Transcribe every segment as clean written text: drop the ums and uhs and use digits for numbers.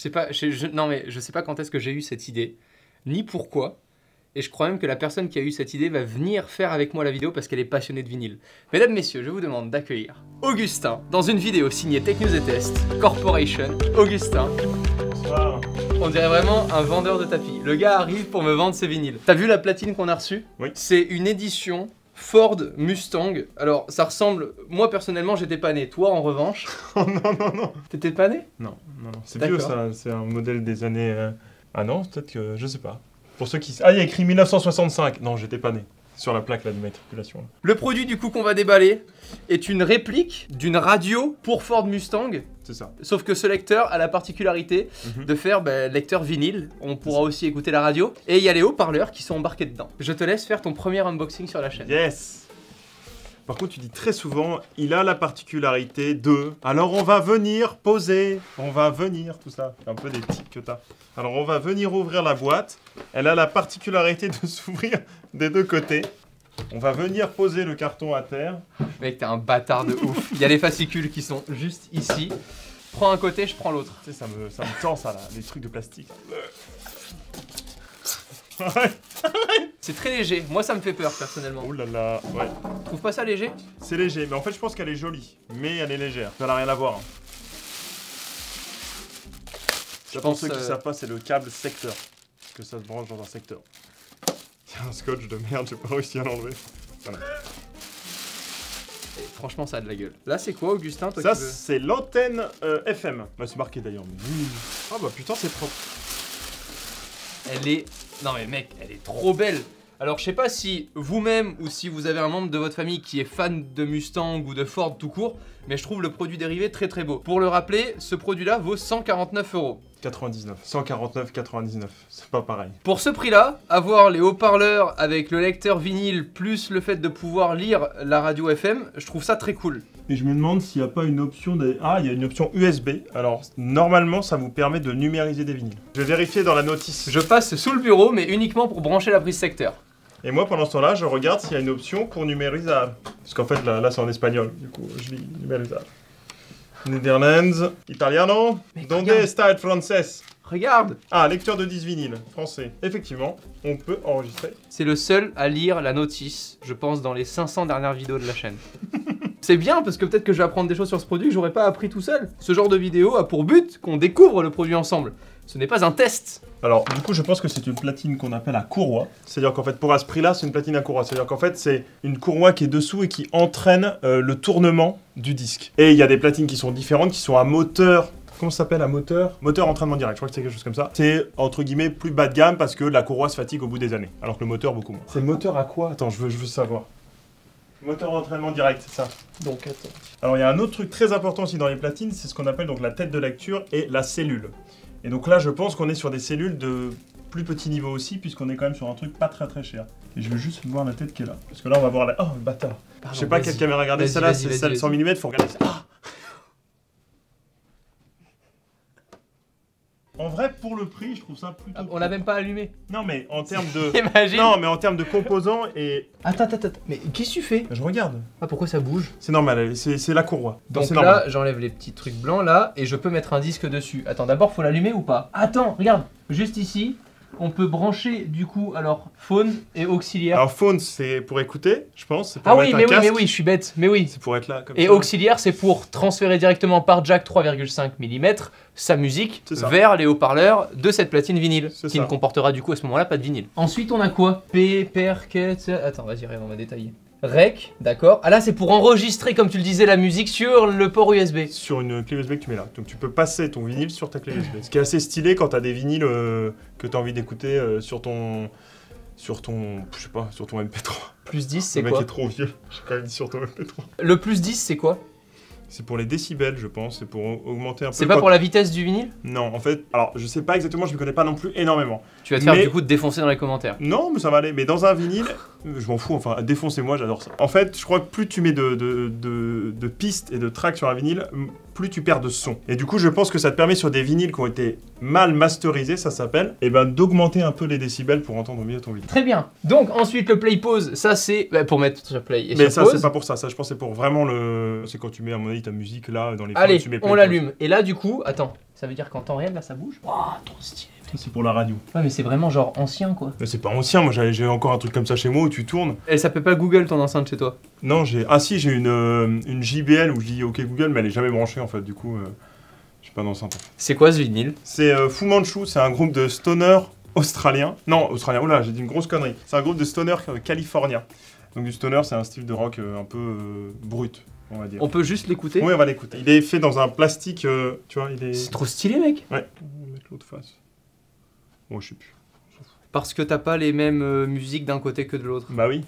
sais pas, non mais je sais pas quand est-ce que j'ai eu cette idée, ni pourquoi. Et je crois même que la personne qui a eu cette idée va venir faire avec moi la vidéo parce qu'elle est passionnée de vinyle. Mesdames, messieurs, je vous demande d'accueillir Augustin dans une vidéo signée Tech News et Test Corporation. Augustin. Bonsoir. On dirait vraiment un vendeur de tapis. Le gars arrive pour me vendre ses vinyles. T'as vu la platine qu'on a reçue? Oui. C'est une édition Ford Mustang. Alors, ça ressemble... Moi, personnellement, j'étais pas né. Toi, en revanche... Oh non, non, non. T'étais pas né? Non, non, non. C'est vieux, ça. C'est un modèle des années... Ah non, peut-être que... Je sais pas. Pour ceux qui... Ah, il y a écrit 1965. Non, j'étais pas né. Sur la plaque là, de matriculation. Là. Le produit, du coup, qu'on va déballer est une réplique d'une radio pour Ford Mustang. C'est ça. Sauf que ce lecteur a la particularité de faire lecteur vinyle. On pourra aussi écouter la radio. Et il y a les haut-parleurs qui sont embarqués dedans. Je te laisse faire ton premier unboxing sur la chaîne. Yes. Par contre, tu dis très souvent, il a la particularité de... Alors, on va venir poser, on va venir, tout ça. C'est un peu des tics que t'as. Alors, on va venir ouvrir la boîte. Elle a la particularité de s'ouvrir des deux côtés. On va venir poser le carton à terre. Mec, t'es un bâtard de ouf. Il y a les fascicules qui sont juste ici. Prends un côté, je prends l'autre. Tu sais, ça me tend, ça, là, les trucs de plastique. C'est très léger. Moi, ça me fait peur, personnellement. Oh là là, ouais. Tu trouves pas ça léger? C'est léger, mais en fait, je pense qu'elle est jolie. Mais elle est légère. Ça n'a rien à voir. Hein. Je Pour pense ceux qui savent pas, c'est le câble secteur. Que ça se branche dans un secteur. Il y a un scotch de merde, j'ai pas réussi à l'enlever. Voilà. Franchement, ça a de la gueule. Là, c'est quoi, Augustin, toi? Ça, c'est l'antenne FM. Bah, c'est marqué d'ailleurs. Mais... Ah bah putain, c'est propre. Elle est... Non mais mec, elle est trop belle. Alors je sais pas si vous-même ou si vous avez un membre de votre famille qui est fan de Mustang ou de Ford tout court, mais je trouve le produit dérivé très très beau. Pour le rappeler, ce produit-là vaut 149 €. 99. 149,99. C'est pas pareil. Pour ce prix-là, avoir les haut-parleurs avec le lecteur vinyle plus le fait de pouvoir lire la radio FM, je trouve ça très cool. Et je me demande s'il n'y a pas une option de... Ah, il y a une option USB. Alors, normalement, ça vous permet de numériser des vinyles. Je vais vérifier dans la notice. Je passe sous le bureau, mais uniquement pour brancher la prise secteur. Et moi, pendant ce temps-là, je regarde s'il y a une option pour numérisable. Parce qu'en fait, là c'est en espagnol. Du coup, je lis numérisable. Netherlands, Italiano, donde está el francés? Regarde! Ah, lecteur de 10 vinyles, français. Effectivement, on peut enregistrer. C'est le seul à lire la notice, je pense, dans les 500 dernières vidéos de la chaîne. C'est bien, parce que peut-être que je vais apprendre des choses sur ce produit que j'aurais pas appris tout seul. Ce genre de vidéo a pour but qu'on découvre le produit ensemble. Ce n'est pas un test. Alors, du coup, je pense que c'est une platine qu'on appelle à courroie. C'est-à-dire qu'en fait, pour à ce prix-là, c'est une platine à courroie. C'est-à-dire qu'en fait, c'est une courroie qui est dessous et qui entraîne le tournement du disque. Et il y a des platines qui sont différentes, qui sont à moteur... Comment ça s'appelle, un moteur? Moteur entraînement direct, je crois que c'est quelque chose comme ça. C'est, entre guillemets, plus bas de gamme parce que la courroie se fatigue au bout des années. Alors que le moteur, beaucoup moins. C'est le moteur à quoi? Attends, je veux savoir. Moteur d'entraînement direct, c'est ça. Donc, attends. Alors, il y a un autre truc très important aussi dans les platines, c'est ce qu'on appelle donc la tête de lecture et la cellule. Et donc là, je pense qu'on est sur des cellules de plus petit niveau aussi, puisqu'on est quand même sur un truc pas très très cher. Et je veux juste voir la tête qui est là. Parce que là, on va voir la... Oh, le bâtard. Pardon, je sais pas quelle caméra regarder, celle-là, c'est celle 100 mm, faut regarder ça. Ah. En vrai, pour le prix, je trouve ça plutôt... On l'a même pas allumé. Non, mais en termes de... Imagine. Non, mais en termes de composants et... Attends. Mais qu'est-ce que tu fais? Je regarde. Ah, pourquoi ça bouge? C'est normal, c'est la courroie. Donc là, normal. J'enlève les petits trucs blancs là, et je peux mettre un disque dessus. Attends, d'abord, faut l'allumer ou pas? Attends, regarde. Juste ici, on peut brancher, du coup, alors, phone et auxiliaire. Alors, phone, c'est pour écouter, je pense. Pour ah oui, mettre mais un casque. oui, je suis bête. Mais oui. C'est pour être là, comme et ça. auxiliaire, c'est pour transférer directement par jack 3,5 mm sa musique vers les haut-parleurs de cette platine vinyle, qui ne comportera du coup à ce moment-là pas de vinyle. Ensuite, on a quoi? Attends, vas-y, on va détailler. Rec, d'accord. Ah là, c'est pour enregistrer, comme tu le disais, la musique sur le port USB. Sur une clé USB que tu mets là. Donc tu peux passer ton vinyle sur ta clé USB. Ce qui est assez stylé quand tu as des vinyles que tu as envie d'écouter sur ton, je sais pas, sur ton MP3. Plus 10, c'est quoi? Le mec est trop vieux. J'ai quand même dit sur ton MP3. Le plus 10, c'est quoi? C'est pour les décibels, je pense. C'est pour augmenter un peu. C'est pas pour la vitesse du vinyle? Non, en fait, alors je sais pas exactement, je me connais pas non plus énormément. Tu vas te faire du coup défoncer dans les commentaires. Non, mais ça va aller. Mais dans un vinyle, je m'en fous, enfin, défoncez-moi, j'adore ça. En fait, je crois que plus tu mets de pistes et de tracks sur un vinyle, plus tu perds de son. Et du coup, je pense que ça te permet sur des vinyles qui ont été mal masterisés, ça s'appelle, et ben d'augmenter un peu les décibels pour entendre mieux ton vinyle. Très bien. Donc ensuite le play pause, ça c'est pour mettre sur play et mais sur pause. Ça c'est pas pour ça, je pense c'est pour vraiment le... C'est quand tu mets à mon avis ta musique là dans les... Allez, tu mets on l'allume. Et là du coup, attends, Ça veut dire qu'en temps réel, là, ça bouge. Waouh, trop stylé. C'est pour la radio. Ouais, mais c'est vraiment genre ancien, quoi. Mais c'est pas ancien, moi j'ai encore un truc comme ça chez moi où tu tournes. Elle s'appelle pas Google, ton enceinte, chez toi? Non, j'ai... Ah si, j'ai une JBL où je dis OK Google, mais elle est jamais branchée, en fait, du coup, j'ai pas d'enceinte. En fait. C'est quoi ce vinyle? C'est Fu Manchu, c'est un groupe de stoner australien. Non, australien, oula, j'ai dit une grosse connerie. C'est un groupe de stoner californien. Donc du stoner, c'est un style de rock un peu brut. On va dire. On peut juste l'écouter? Oui, on va l'écouter. Il est fait dans un plastique, tu vois, il est... C'est trop stylé, mec. Ouais. On va mettre l'autre face. Bon, je sais plus. Parce que t'as pas les mêmes musiques d'un côté que de l'autre. Bah oui.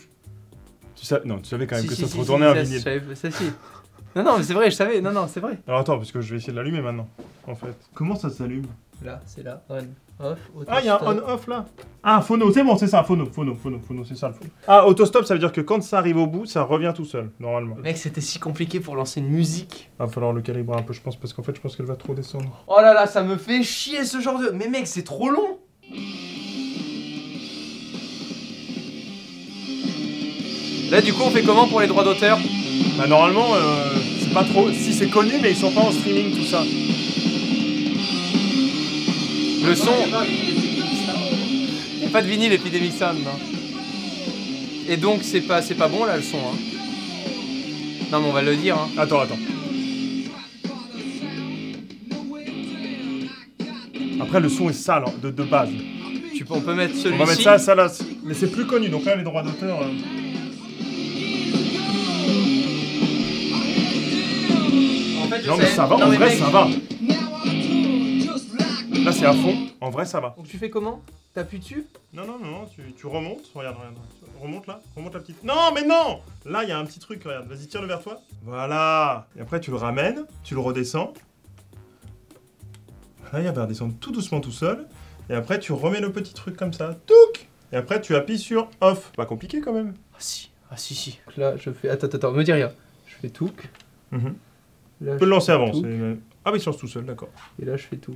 Non, tu savais quand même Si, que si, ça se si, retournait si, un vinyle. Ça, si. Non, mais c'est vrai, je savais. Non, c'est vrai. Alors attends, parce que je vais essayer de l'allumer maintenant, en fait. Comment ça s'allume? Là, c'est là. On, off, auto. Ah, il y a un on-off là. Ah, phono, c'est bon, c'est ça, phono, c'est ça le phono. Ah, autostop, ça veut dire que quand ça arrive au bout, ça revient tout seul, normalement. Mec, c'était si compliqué pour lancer une musique. Va falloir le calibrer un peu, je pense, parce qu'en fait, je pense qu'elle va trop descendre. Oh là là, ça me fait chier ce genre de... Mais mec, c'est trop long. Là, du coup, on fait comment pour les droits d'auteur? Bah, normalement, c'est pas trop... Si, c'est connu, mais ils sont pas en streaming, tout ça. Le son... Il n'y a pas de vinyle Epidemic Sound, non. Et donc, c'est pas bon, là, le son, hein. Non, mais on va le dire, hein. Attends. Après, le son est sale, hein, de base. On peut mettre celui-ci. On va mettre ça là. Mais c'est plus connu, donc là, les droits d'auteur... En fait, Non, mais ça va, en vrai, ça va. Là, c'est à fond. En vrai, ça va. Donc, tu fais comment? T'appuies dessus? Non, tu remontes. Regarde. Remonte là. Remonte la petite. Non, mais non! Là, il y a un petit truc, regarde. Vas-y, tire-le vers toi. Voilà. Et après, tu le ramènes. Tu le redescends. Là, il va redescendre tout doucement tout seul. Et après, tu remets le petit truc comme ça. Touc! Et après, tu appuies sur off. Pas compliqué quand même. Ah si. Donc là, je fais... Attends, me dis rien. Je fais touc. Tu peux le lancer avant. Ah oui, il se lance tout seul, d'accord. Et là, je fais touc.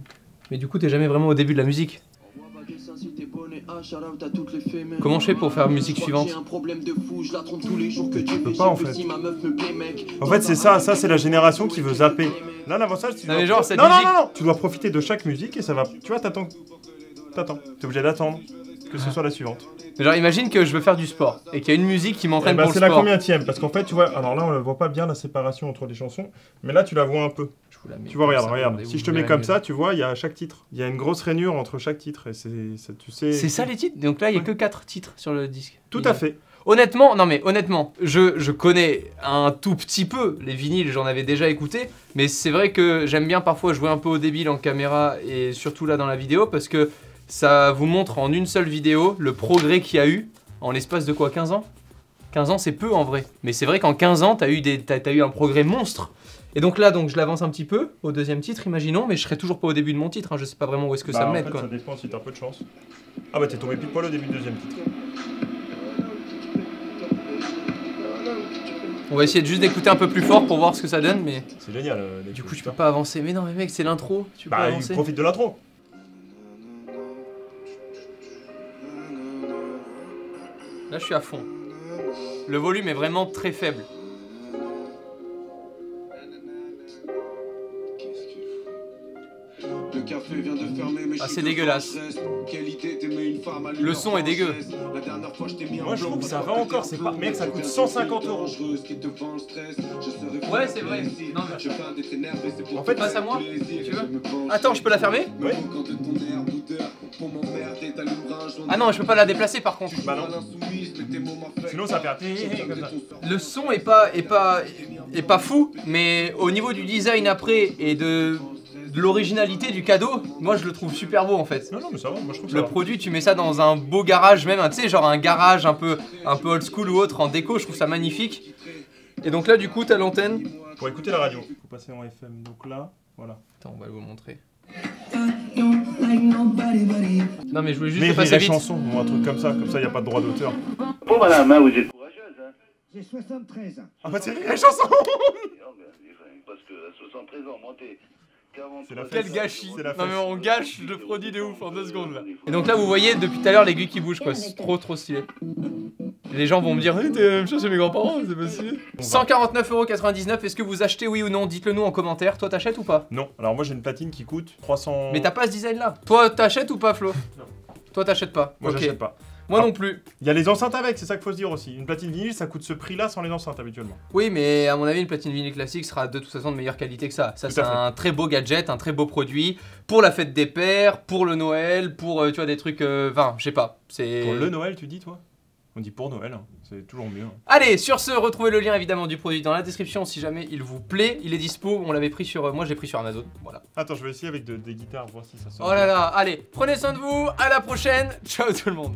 Mais du coup, t'es jamais vraiment au début de la musique. Comment je fais pour faire musique suivante? Tu peux pas en fait. En fait, c'est ça c'est la génération qui veut zapper. Là, l'avantage, c'est... Non, mais genre, cette non, musique... non, tu dois profiter de chaque musique et ça va... Tu vois, t'attends. T'es obligé d'attendre que ce soit la suivante. Mais genre, imagine que je veux faire du sport et qu'il y a une musique qui m'entraîne pour le sport. C'est la combienième? Parce qu'en fait, tu vois, alors là, on ne voit pas bien la séparation entre les chansons, mais là, tu la vois un peu. Tu vois, regarde. Si je te mets comme ça, tu vois, il y a chaque titre. Il y a une grosse rainure entre chaque titre et tu sais... C'est ça les titres? Donc là, il n'y a que 4 titres sur le disque. Tout à fait. Honnêtement, je connais un tout petit peu les vinyles, j'en avais déjà écouté, mais c'est vrai que j'aime bien parfois jouer un peu au débile en caméra et surtout là dans la vidéo parce que ça vous montre en une seule vidéo le progrès qu'il y a eu en l'espace de quoi, 15 ans? 15 ans c'est peu en vrai, mais c'est vrai qu'en 15 ans t'as eu un progrès monstre. Et donc là, je l'avance un petit peu au deuxième titre, imaginons, mais je serai toujours pas au début de mon titre, hein, je sais pas vraiment où est-ce que ça me met. Ça dépend si t'as un peu de chance. Ah bah t'es tombé pile poil au début du deuxième titre. On va essayer de juste d'écouter un peu plus fort pour voir ce que ça donne, mais... C'est génial. Du coup, je peux pas avancer. Mais non, mais mec, c'est l'intro. Tu peux pas avancer. Profite de l'intro. Là, je suis à fond. Le volume est vraiment très faible. Ah, c'est dégueulasse. Le son est dégueu. Moi je trouve que ça va encore, c'est pas... Mec, ça coûte 150 €. Ouais, c'est vrai. Non, mais... En fait, passe à moi, si tu veux. Attends, je peux la fermer? Oui. Ah non, je peux pas la déplacer par contre. Bah non. Sinon ça fait comme ça. Le son est pas fou, mais au niveau du design après et de l'originalité du cadeau, moi je le trouve super beau en fait. Non, mais ça va, moi je trouve ça Le produit, tu mets ça dans un beau garage même, tu sais, genre un garage un peu old school ou autre en déco, je trouve ça magnifique. Et donc là du coup t'as l'antenne. Pour écouter la radio, il faut passer en FM, donc là, voilà. Attends, on va vous montrer. Non mais je voulais juste mais passer vite. Chanson ou un truc comme ça il n'y a pas de droit d'auteur. Bon madame, hein, vous êtes courageuse, hein. J'ai 73 ans. Ah bah c'est la chanson. Parce que à 73 ans, monter... Quel gâchis! Non mais on gâche le produit de ouf en 2 secondes là. Et donc là vous voyez depuis tout à l'heure l'aiguille qui bouge quoi, c'est trop stylé. Les gens vont me dire, t'es la même chose chez mes grands-parents, c'est possible. 149,99 €, est-ce que vous achetez oui ou non? Dites-le nous en commentaire. Toi, t'achètes ou pas? Non. Alors moi, j'ai une platine qui coûte 300... Mais t'as pas ce design-là. Toi, t'achètes ou pas, Flo? Non. Toi, t'achètes pas? Moi, Ok. j'achète pas. Moi non plus. Il y a les enceintes avec, c'est ça qu'il faut se dire aussi. Une platine vinyle, ça coûte ce prix-là sans les enceintes habituellement. Oui, mais à mon avis, une platine vinyle classique sera de toute façon de meilleure qualité que ça. Ça, c'est un très beau gadget, un très beau produit pour la fête des pères, pour le Noël, pour tu vois des trucs. Enfin, je sais pas. C'est pour le Noël, tu dis toi? On dit pour Noël, hein. C'est toujours mieux. Hein. Allez, sur ce, retrouvez le lien évidemment du produit dans la description si jamais il vous plaît. Il est dispo. On l'avait pris sur. Moi, je l'ai pris sur Amazon. Voilà. Attends, je vais essayer avec des guitares, voir si ça sonne. Oh là là. Allez, prenez soin de vous. À la prochaine. Ciao tout le monde.